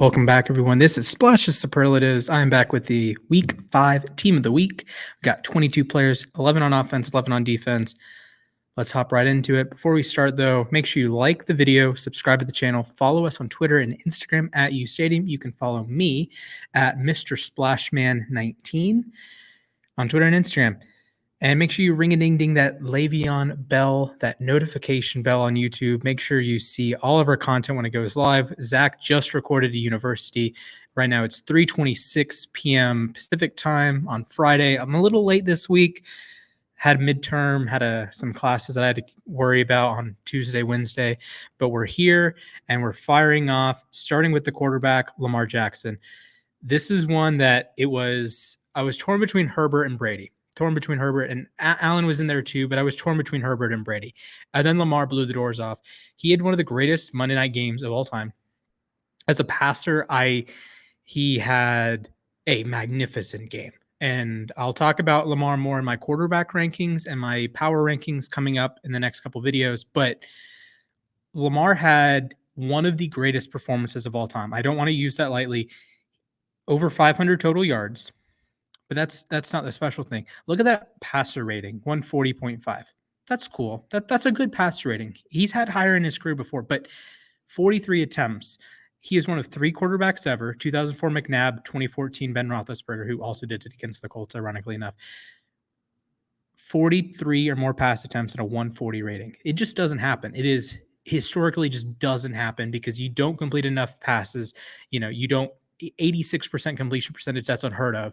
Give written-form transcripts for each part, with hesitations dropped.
Welcome back, everyone. This is Splash of Superlatives. I'm back with the Week 5 Team of the Week. We've got 22 players, 11 on offense, 11 on defense. Let's hop right into it. Before we start, though, make sure you like the video, subscribe to the channel, follow us on Twitter and Instagram at UStadium. You can follow me at Mr. Splashman19 on Twitter and Instagram. And make sure you ring-a-ding-ding that Le'Veon bell, that notification bell on YouTube. Make sure you see all of our content when it goes live. Zach just recorded a university. Right now it's 3:26 p.m. Pacific time on Friday. I'm a little late this week. Had midterm, had some classes that I had to worry about on Tuesday, Wednesday. But we're here and we're firing off, starting with the quarterback, Lamar Jackson. This is one that I was torn between Herbert and Brady. And Allen was in there too, but I was torn between Herbert and Brady. And then Lamar blew the doors off. He had one of the greatest Monday night games of all time. As a passer, he had a magnificent game. And I'll talk about Lamar more in my quarterback rankings and my power rankings coming up in the next couple videos. But Lamar had one of the greatest performances of all time. I don't want to use that lightly. Over 500 total yards. But that's not the special thing. Look at that passer rating, 140.5. That's cool. That's a good passer rating. He's had higher in his career before, but 43 attempts. He is one of 3 quarterbacks ever, 2004 McNabb, 2014 Ben Roethlisberger, who also did it against the Colts, ironically enough. 43 or more pass attempts and a 140 rating. It just doesn't happen. It is historically just doesn't happen because you don't complete enough passes. You don't 86% completion percentage, that's unheard of.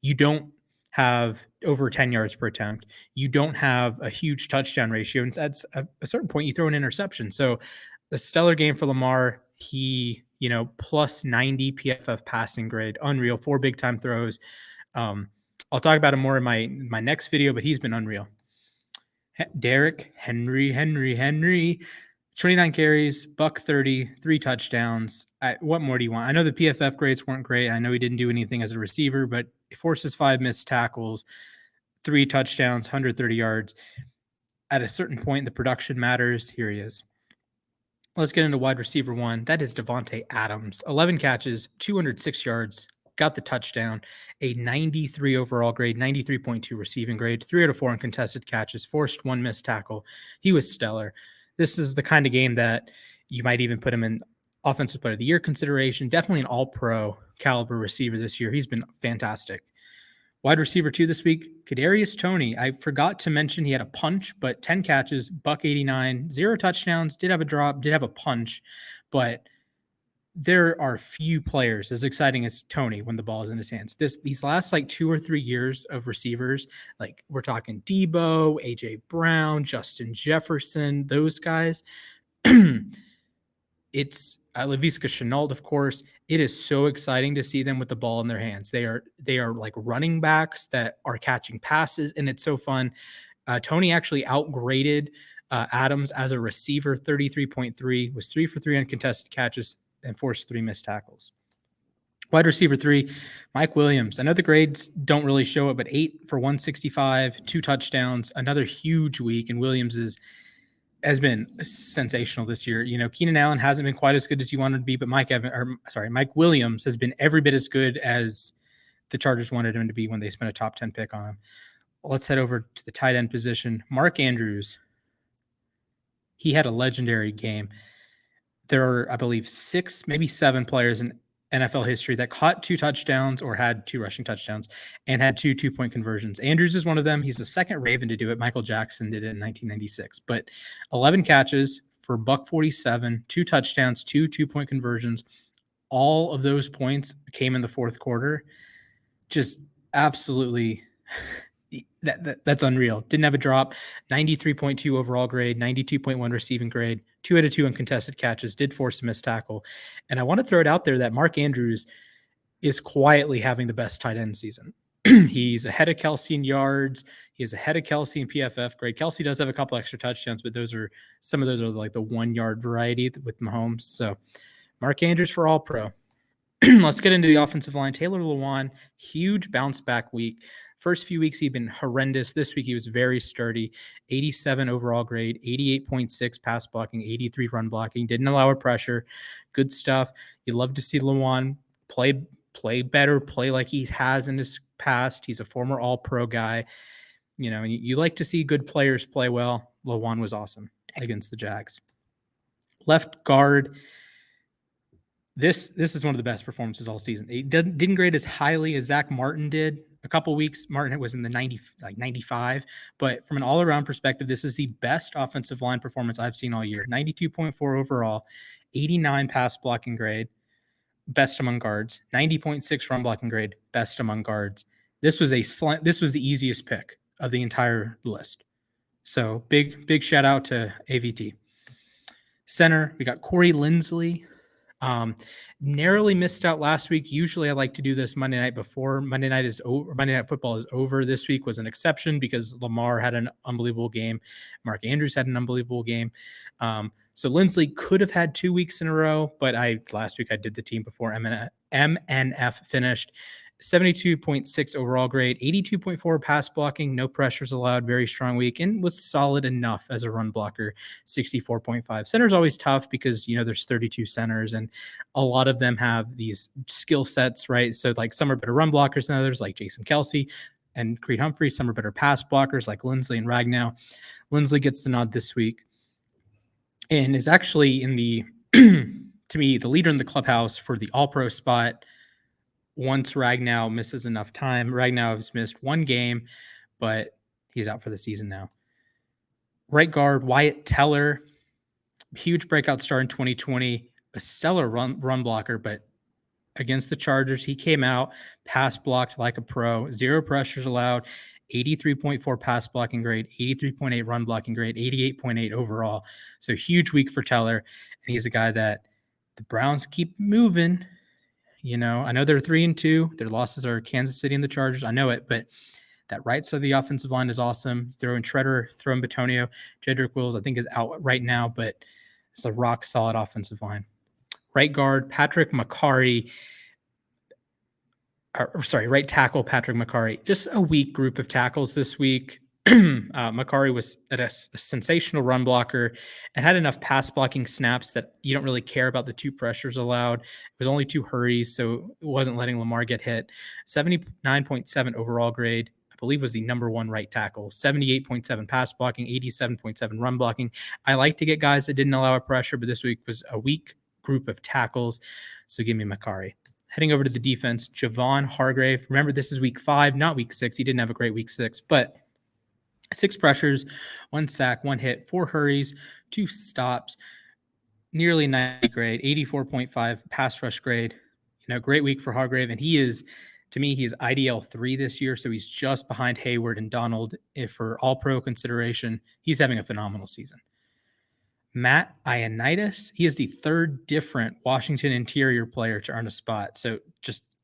You don't have over 10 yards per attempt. You don't have a huge touchdown ratio. And at a certain point, you throw an interception. So a stellar game for Lamar. He, plus 90 PFF passing grade, unreal, 4 big time throws. I'll talk about him more in my next video, but he's been unreal. Derrick Henry. 29 carries, $130, 3 touchdowns. What more do you want? I know the PFF grades weren't great. I know he didn't do anything as a receiver, but he forces 5 missed tackles, 3 touchdowns, 130 yards. At a certain point, the production matters. Here he is. Let's get into wide receiver 1. That is Davante Adams. 11 catches, 206 yards, got the touchdown, a 93 overall grade, 93.2 receiving grade, 3 out of 4 uncontested catches, forced 1 missed tackle. He was stellar. This is the kind of game that you might even put him in offensive player of the year consideration. Definitely an all-pro caliber receiver this year. He's been fantastic. Wide receiver 2 this week, Kadarius Toney. I forgot to mention he had a punch, but 10 catches, $189, 0 touchdowns, did have a drop, did have a punch, but there are few players as exciting as Toney when the ball is in his hands. These last 2 or 3 years of receivers, we're talking Debo, AJ Brown, Justin Jefferson, those guys. It's Laviska Shenault, of course. It is so exciting to see them with the ball in their hands. They are like running backs that are catching passes, and it's so fun. Toney actually outgraded Adams as a receiver, 33.3, was 3 for 3 uncontested catches, and forced 3 missed tackles. Wide receiver 3, Mike Williams. I know the grades don't really show it, but 8 for 165, 2 touchdowns, another huge week. And Williams has been sensational this year. Keenan Allen hasn't been quite as good as you wanted to be, but Mike Williams has been every bit as good as the Chargers wanted him to be when they spent a top 10 pick on him. Let's head over to the tight end position. Mark Andrews. He had a legendary game. There are, I believe, 6, maybe 7 players in NFL history that caught 2 touchdowns or had 2 rushing touchdowns and had 2 2-point conversions. Andrews is one of them. He's the second Raven to do it. Michael Jackson did it in 1996. But 11 catches for $147, 2 touchdowns, 2 2-point conversions. All of those points came in the fourth quarter. Just absolutely that's unreal. Didn't have a drop. 93.2 overall grade, 92.1 receiving grade, 2 out of 2 uncontested catches, did force a missed tackle. And I want to throw it out there that Mark Andrews is quietly having the best tight end season. He's ahead of Kelsey in yards. He is ahead of Kelsey in PFF grade. Kelsey does have a couple extra touchdowns, but some of those are like the 1-yard variety with Mahomes. So Mark Andrews for all pro. Let's get into the offensive line. Taylor Lewan, huge bounce back week. First few weeks, he'd been horrendous. This week, he was very sturdy. 87 overall grade, 88.6 pass blocking, 83 run blocking. Didn't allow a pressure. Good stuff. You love to see Lawan play better, play like he has in his past. He's a former All-Pro guy. And you like to see good players play well. Lawan was awesome against the Jags. Left guard. This is one of the best performances all season. He didn't grade as highly as Zach Martin did. A couple weeks, Martin was in the 95. But from an all-around perspective, this is the best offensive line performance I've seen all year. 92.4 overall, 89 pass blocking grade, best among guards. 90.6 run blocking grade, best among guards. This was the easiest pick of the entire list. So big shout out to AVT. Center, we got Corey Linsley. Narrowly missed out last week. Usually I like to do this Monday night before Monday Night Football is over. This week was an exception because Lamar had an unbelievable game. Mark Andrews had an unbelievable game. So Linsley could have had 2 weeks in a row, but last week I did the team before MNF finished. 72.6 overall grade, 82.4 pass blocking, no pressures allowed, very strong week, and was solid enough as a run blocker. 64.5. Center's always tough because there's 32 centers and a lot of them have these skill sets, right? So like some are better run blockers than others, like Jason Kelsey and Creed Humphrey. Some are better pass blockers like Linsley and Ragnow. Linsley gets the nod this week and is actually in the to me the leader in the clubhouse for the All-Pro spot. Once Ragnow misses enough time. Ragnow has missed one game, but he's out for the season now. Right guard, Wyatt Teller, huge breakout start in 2020, a stellar run blocker, but against the Chargers, he came out, pass blocked like a pro, 0 pressures allowed, 83.4 pass blocking grade, 83.8 run blocking grade, 88.8 overall. So huge week for Teller, and he's a guy that the Browns keep moving. I know they're 3-2. Their losses are Kansas City and the Chargers. I know it, but that right side of the offensive line is awesome. Throw in Shredder, throw in Batonio. Jedrick Wills, I think, is out right now, but it's a rock-solid offensive line. Right guard, Patrick McCarry. Right tackle, Patrick McCarry. Just a weak group of tackles this week. McCarry was a sensational run blocker and had enough pass blocking snaps that you don't really care about the 2 pressures allowed. It was only 2 hurries, so it wasn't letting Lamar get hit. 79.7 overall grade, I believe, was the number 1 right tackle. 78.7 pass blocking, 87.7 run blocking. I like to get guys that didn't allow a pressure, but this week was a weak group of tackles, so give me McCarry. Heading over to the defense, Javon Hargrave. Remember, this is week 5, not week 6. He didn't have a great week 6, but 6 pressures, 1 sack, 1 hit, 4 hurries, 2 stops, nearly 90 grade, 84.5 pass rush grade. Great week for Hargrave. And he is IDL 3 this year. So he's just behind Hayward and Donald. If for All-Pro consideration, he's having a phenomenal season. Matt Ioannidis, he is the 3rd different Washington interior player to earn a spot. So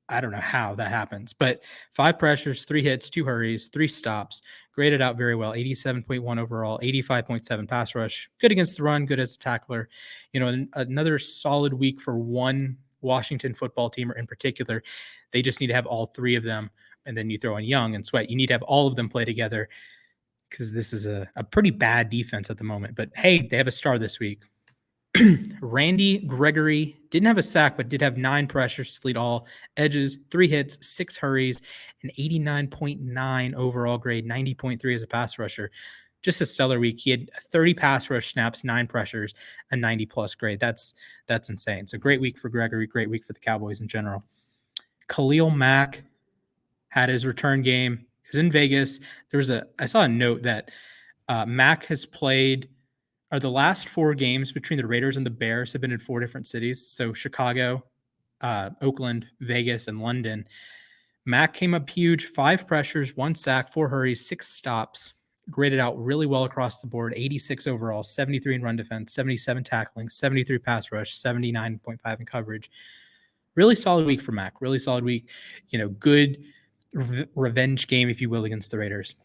I don't know how that happens, but 5 pressures, 3 hits, 2 hurries, 3 stops, graded out very well. 87.1 overall, 85.7 pass rush, good against the run, good as a tackler. Another solid week for one Washington football teamer in particular. They just need to have all 3 of them. And then you throw in Young and Sweat. You need to have all of them play together because this is a pretty bad defense at the moment. But hey, they have a star this week. Randy Gregory didn't have a sack, but did have 9 pressures to lead all edges, 3 hits, 6 hurries, an 89.9 overall grade, 90.3 as a pass rusher. Just a stellar week. He had 30 pass rush snaps, 9 pressures, a 90+ grade. That's insane. So great week for Gregory, great week for the Cowboys in general. Khalil Mack had his return game. He was in Vegas. I saw a note that Mack has played the last 4 games between the Raiders and the Bears have been in 4 different cities. So Chicago, Oakland, Vegas, and London. Mack came up huge, 5 pressures, 1 sack, 4 hurries, 6 stops, graded out really well across the board. 86 overall, 73 in run defense, 77 tackling, 73 pass rush, 79.5 in coverage. Really solid week for Mack. Really solid week. Good revenge game, if you will, against the Raiders.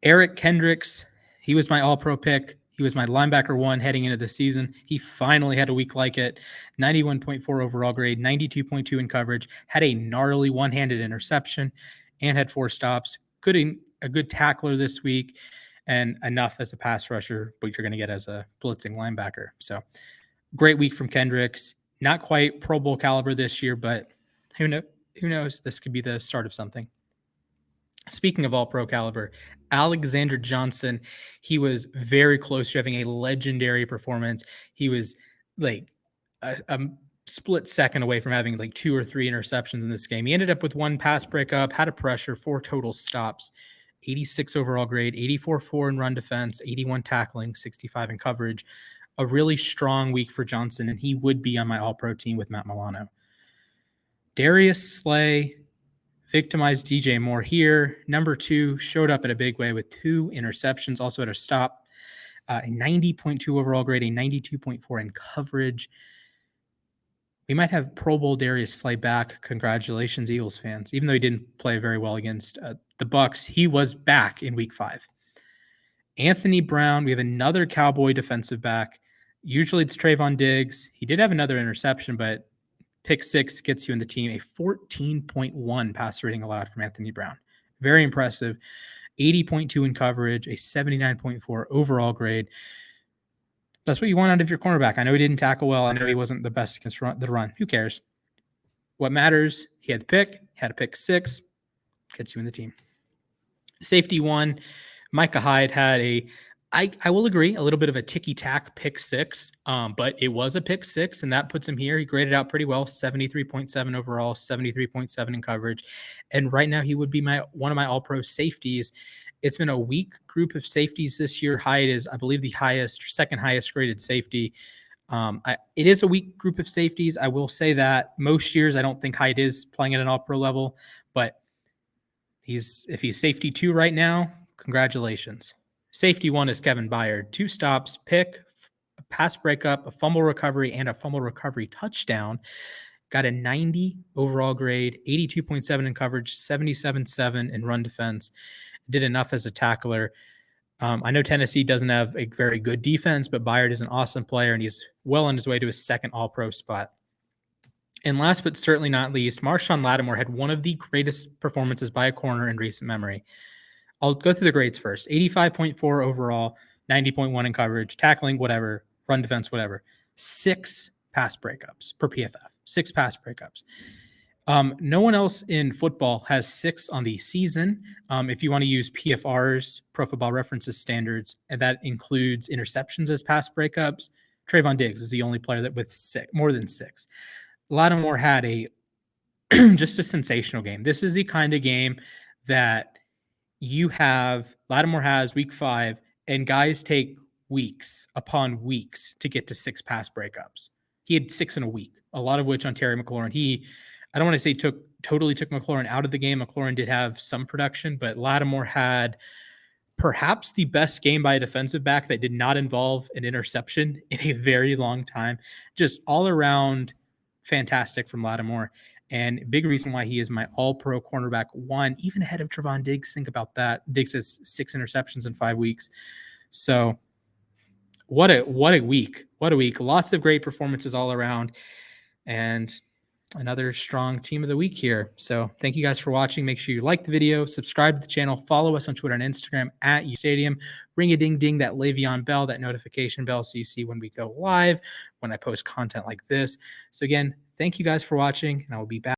Eric Kendricks, he was my All-Pro pick. He was my linebacker 1 heading into the season. He finally had a week like it. 91.4 overall grade, 92.2 in coverage, had a gnarly one-handed interception. and had 4 stops. A good tackler this week, and enough as a pass rusher, but you're going to get as a blitzing linebacker. So great week from Kendricks. Not quite Pro Bowl caliber this year, but who know? Who knows? This could be the start of something. Speaking of all pro caliber, Alexander Johnson, he was very close to having a legendary performance. He was like a split second away from having like 2 or 3 interceptions in this game. He ended up with 1 pass breakup, had a pressure, 4 total stops, 86 overall grade, 84-4 in run defense, 81 tackling, 65 in coverage. A really strong week for Johnson, and he would be on my all-pro team with Matt Milano. Darius Slay victimized DJ Moore here. Number 2 showed up in a big way with 2 interceptions, also had a stop, a 90.2 overall grade, a 92.4 in coverage. We might have Pro Bowl Darius Slay back. Congratulations, Eagles fans. Even though he didn't play very well against the Bucs, he was back in week 5. Anthony Brown, we have another Cowboy defensive back. Usually it's Trayvon Diggs. He did have another interception, but pick 6 gets you in the team. A 14.1 pass rating allowed from Anthony Brown. Very impressive. 80.2 in coverage, a 79.4 overall grade. That's what you want out of your cornerback. I know he didn't tackle well. I know he wasn't the best against the run. Who cares? What matters, he had the pick, had a pick 6, gets you in the team. Safety 1, Micah Hyde had I will agree, a little bit of a ticky-tack pick 6, but it was a pick 6, and that puts him here. He graded out pretty well, 73.7 overall, 73.7 in coverage, and right now he would be one of my all-pro safeties. It's been a weak group of safeties this year. Hyde is, I believe, the second highest graded safety. It is a weak group of safeties. I will say that most years I don't think Hyde is playing at an all-pro level, but if he's safety 2 right now, congratulations. Safety 1 is Kevin Byard. 2 stops, pick, a pass breakup, a fumble recovery, and a fumble recovery touchdown. Got a 90 overall grade, 82.7 in coverage, 77.7 in run defense. Did enough as a tackler. I know Tennessee doesn't have a very good defense, but Byard is an awesome player, and he's well on his way to his second all-pro spot. And last but certainly not least, Marshawn Lattimore had one of the greatest performances by a corner in recent memory. I'll go through the grades first. 85.4 overall, 90.1 in coverage, tackling, whatever, run defense, whatever. 6 pass breakups per PFF. 6 pass breakups. No one else in football has 6 on the season. If you want to use PFR's, Pro Football References standards, and that includes interceptions as pass breakups, Trayvon Diggs is the only player that with more than 6. Lattimore had just a sensational game. This is the kind of game that Lattimore has week 5, and guys take weeks upon weeks to get to 6 pass breakups. He had 6 in a week, a lot of which on Terry McLaurin. I don't want to say totally took McLaurin out of the game. McLaurin did have some production, but Lattimore had perhaps the best game by a defensive back that did not involve an interception in a very long time. Just all around fantastic from Lattimore, and big reason why he is my all-pro cornerback 1, even ahead of Trayvon Diggs. Think about that. Diggs has 6 interceptions in 5 weeks. So what a week. What a week. Lots of great performances all around, and another strong team of the week here. So thank you guys for watching. Make sure you like the video, subscribe to the channel, follow us on Twitter and Instagram at UStadium. Ring a ding ding, that Le'Veon bell, that notification bell, so you see when we go live, when I post content like this. So again, thank you guys for watching, and I will be back